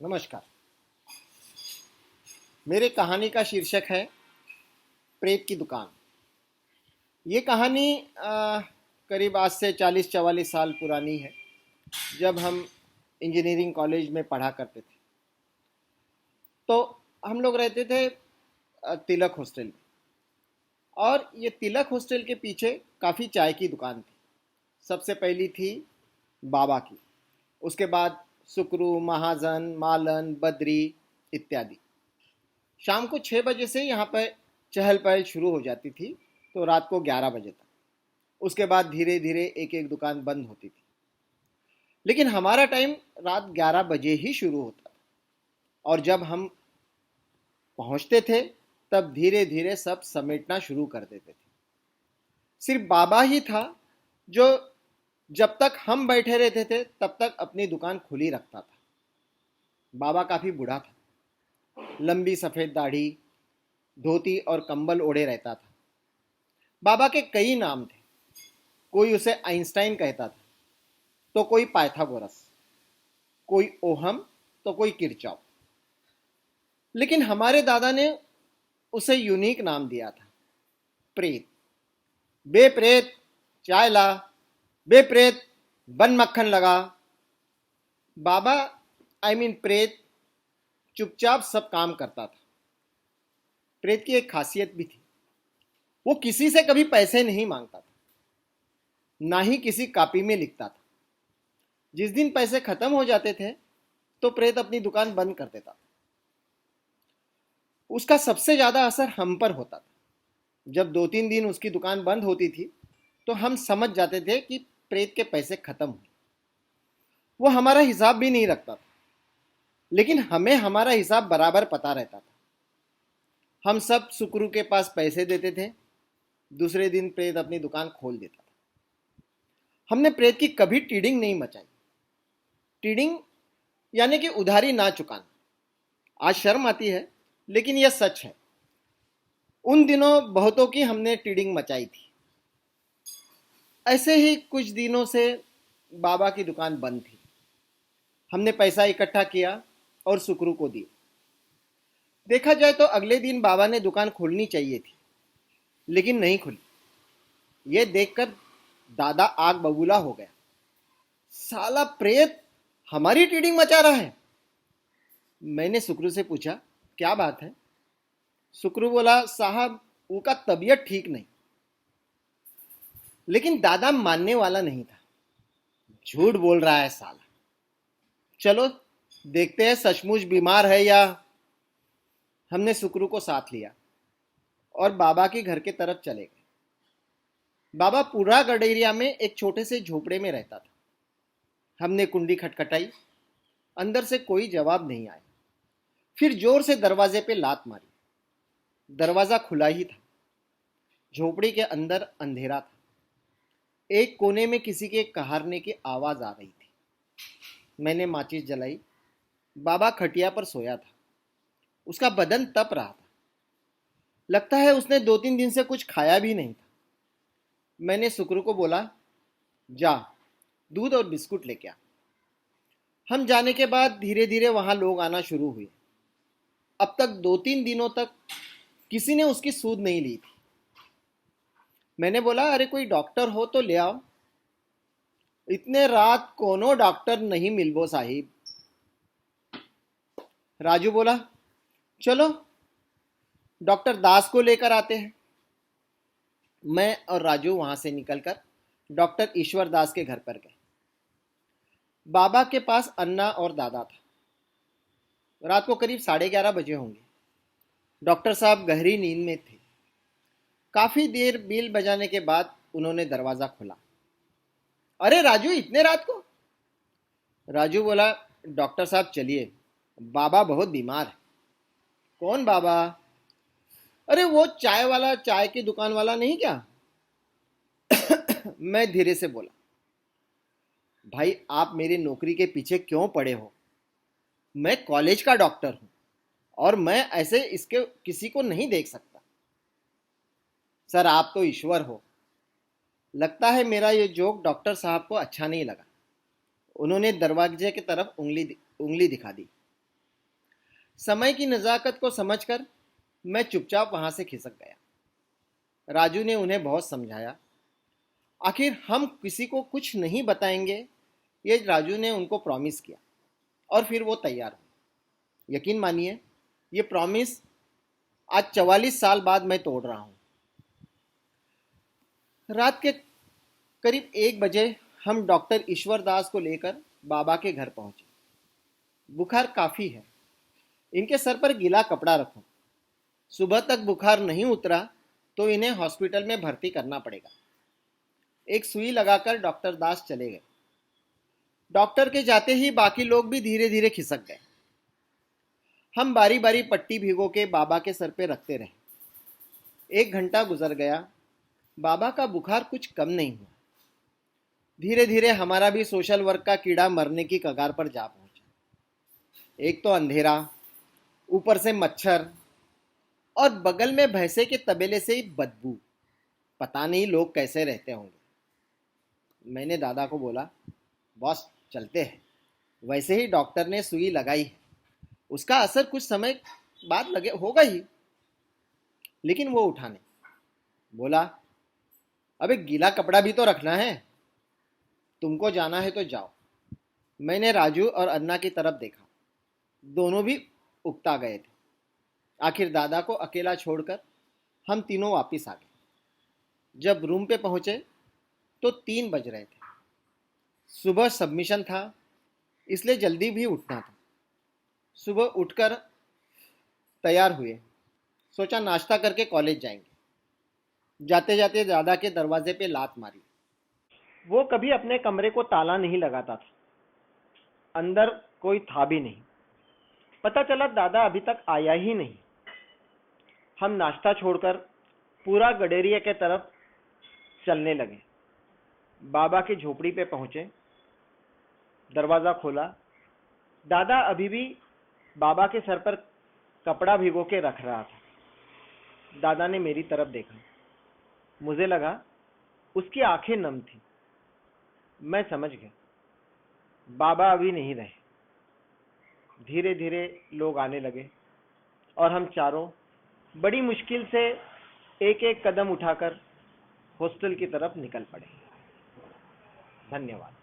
नमस्कार। मेरे कहानी का शीर्षक है प्रेत की दुकान। ये कहानी करीब आज से 40-44 साल पुरानी है, जब हम इंजीनियरिंग कॉलेज में पढ़ा करते थे। तो हम लोग रहते थे तिलक हॉस्टल में, और ये तिलक हॉस्टल के पीछे काफ़ी चाय की दुकान थी। सबसे पहली थी बाबा की, उसके बाद सुकरू, महाजन, मालन, बद्री इत्यादि। शाम को 6 बजे से यहाँ पर चहल पहल शुरू हो जाती थी, तो रात को 11 बजे तक। उसके बाद धीरे धीरे एक एक दुकान बंद होती थी, लेकिन हमारा टाइम रात 11 बजे ही शुरू होता था। और जब हम पहुँचते थे तब धीरे धीरे सब समेटना शुरू कर देते थे। सिर्फ बाबा ही था जो जब तक हम बैठे रहते थे तब तक अपनी दुकान खुली रखता था। बाबा काफ़ी बूढ़ा था, लंबी सफ़ेद दाढ़ी, धोती और कंबल ओढ़े रहता था। बाबा के कई नाम थे। कोई उसे आइंस्टाइन कहता था, तो कोई पाइथागोरस, कोई ओहम, तो कोई किरचॉफ। लेकिन हमारे दादा ने उसे यूनिक नाम दिया था, प्रेत। बे प्रेत चाय ला, बे प्रेत बन मक्खन लगा। बाबा प्रेत चुपचाप सब काम करता था। प्रेत की एक खासियत भी थी, वो किसी से कभी पैसे नहीं मांगता था, ना ही किसी कॉपी में लिखता था। जिस दिन पैसे खत्म हो जाते थे तो प्रेत अपनी दुकान बंद कर देता था। उसका सबसे ज्यादा असर हम पर होता था। जब 2-3 दिन उसकी दुकान बंद होती थी तो हम समझ जाते थे कि प्रेत के पैसे खत्म हुए। वो हमारा हिसाब भी नहीं रखता था, लेकिन हमें हमारा हिसाब बराबर पता रहता था। हम सब सुकरू के पास पैसे देते थे। दूसरे दिन प्रेत अपनी दुकान खोल देता था। हमने प्रेत की कभी टीडिंग नहीं मचाई। टीडिंग यानी कि उधारी ना चुकाना। आज शर्म आती है, लेकिन यह सच है। उन दिनों बहुतों की हमने टीडिंग मचाई थी। ऐसे ही कुछ दिनों से बाबा की दुकान बंद थी। हमने पैसा इकट्ठा किया और सुकरू को दिया। देखा जाए तो अगले दिन बाबा ने दुकान खोलनी चाहिए थी, लेकिन नहीं खुली। यह देखकर दादा आग बबूला हो गया। साला प्रेत हमारी टीडिंग मचा रहा है। मैंने सुकरू से पूछा, क्या बात है? सुकरू बोला, साहब उनका तबीयत ठीक नहीं। लेकिन दादा मानने वाला नहीं था। झूठ बोल रहा है साला, चलो देखते हैं सचमुच बीमार है या। हमने सुकरू को साथ लिया और बाबा के घर के तरफ चले गए। बाबा पूरा गडेरिया में एक छोटे से झोपड़े में रहता था। हमने कुंडी खटखटाई, अंदर से कोई जवाब नहीं आया। फिर जोर से दरवाजे पे लात मारी। दरवाजा खुला ही था। झोपड़ी के अंदर अंधेरा था। एक कोने में किसी के कहारने की आवाज आ रही थी। मैंने माचिस जलाई। बाबा खटिया पर सोया था। उसका बदन तप रहा था। लगता है उसने 2-3 दिन से कुछ खाया भी नहीं था। मैंने सुकरू को बोला, जा दूध और बिस्कुट लेके आ। हम जाने के बाद धीरे धीरे वहां लोग आना शुरू हुए। अब तक 2-3 दिनों तक किसी ने उसकी सूद नहीं ली थी। मैंने बोला, अरे कोई डॉक्टर हो तो ले आओ। इतने रात कोनो डॉक्टर नहीं मिलबो साहिब। राजू बोला, चलो डॉक्टर दास को लेकर आते हैं। मैं और राजू वहां से निकलकर डॉक्टर ईश्वर दास के घर पर गए। बाबा के पास अन्ना और दादा था। रात को करीब 11:30 बजे होंगे। डॉक्टर साहब गहरी नींद में थे। काफी देर बेल बजाने के बाद उन्होंने दरवाजा खोला। अरे राजू, इतने रात को? राजू बोला, डॉक्टर साहब चलिए, बाबा बहुत बीमार है। कौन बाबा? अरे वो चाय वाला, चाय की दुकान वाला नहीं क्या? मैं धीरे से बोला, भाई आप मेरी नौकरी के पीछे क्यों पड़े हो? मैं कॉलेज का डॉक्टर हूं और मैं ऐसे इसके किसी को नहीं देख सकता। सर आप तो ईश्वर हो। लगता है मेरा ये जोक डॉक्टर साहब को अच्छा नहीं लगा। उन्होंने दरवाजे की तरफ उंगली दिखा दी। समय की नज़ाकत को समझकर मैं चुपचाप वहां से खिसक गया। राजू ने उन्हें बहुत समझाया। आखिर हम किसी को कुछ नहीं बताएंगे, ये राजू ने उनको प्रॉमिस किया और फिर वो तैयार हुए। यकीन मानिए, ये प्रॉमिस आज 44 साल बाद मैं तोड़ रहा हूँ। रात के करीब 1 बजे हम डॉक्टर ईश्वर दास को लेकर बाबा के घर पहुंचे। बुखार काफ़ी है, इनके सर पर गीला कपड़ा रखो। सुबह तक बुखार नहीं उतरा तो इन्हें हॉस्पिटल में भर्ती करना पड़ेगा। एक सुई लगाकर डॉक्टर दास चले गए। डॉक्टर के जाते ही बाकी लोग भी धीरे धीरे खिसक गए। हम बारी बारी पट्टी भिगो के बाबा के सर पे रखते रहे। 1 घंटा गुजर गया, बाबा का बुखार कुछ कम नहीं हुआ। धीरे धीरे हमारा भी सोशल वर्क का कीड़ा मरने की कगार पर जा पहुंचा। एक तो अंधेरा, ऊपर से मच्छर और बगल में भैंसे के तबेले से ही बदबू। पता नहीं लोग कैसे रहते होंगे। मैंने दादा को बोला, बॉस चलते हैं। वैसे ही डॉक्टर ने सुई लगाई है, उसका असर कुछ समय बाद लगे होगा ही। लेकिन वो उठा नहीं। बोला, अबे गीला कपड़ा भी तो रखना है, तुमको जाना है तो जाओ। मैंने राजू और अन्ना की तरफ देखा, दोनों भी उकता गए थे। आखिर दादा को अकेला छोड़कर हम तीनों वापस आ गए। जब रूम पे पहुंचे तो 3 बज रहे थे। सुबह सबमिशन था, इसलिए जल्दी भी उठना था। सुबह उठकर तैयार हुए, सोचा नाश्ता करके कॉलेज जाएंगे। जाते जाते दादा के दरवाजे पे लात मारी। वो कभी अपने कमरे को ताला नहीं लगाता था, अंदर कोई था भी नहीं। पता चला दादा अभी तक आया ही नहीं। हम नाश्ता छोड़कर पूरा गडेरिया के तरफ चलने लगे। बाबा की झोपड़ी पे पहुंचे, दरवाजा खोला। दादा अभी भी बाबा के सर पर कपड़ा भिगो के रख रहा था। दादा ने मेरी तरफ देखा। मुझे लगा उसकी आंखें नम थी। मैं समझ गया, बाबा अभी नहीं रहे। धीरे धीरे लोग आने लगे और हम चारों बड़ी मुश्किल से एक एक कदम उठाकर हॉस्टल की तरफ निकल पड़े। धन्यवाद।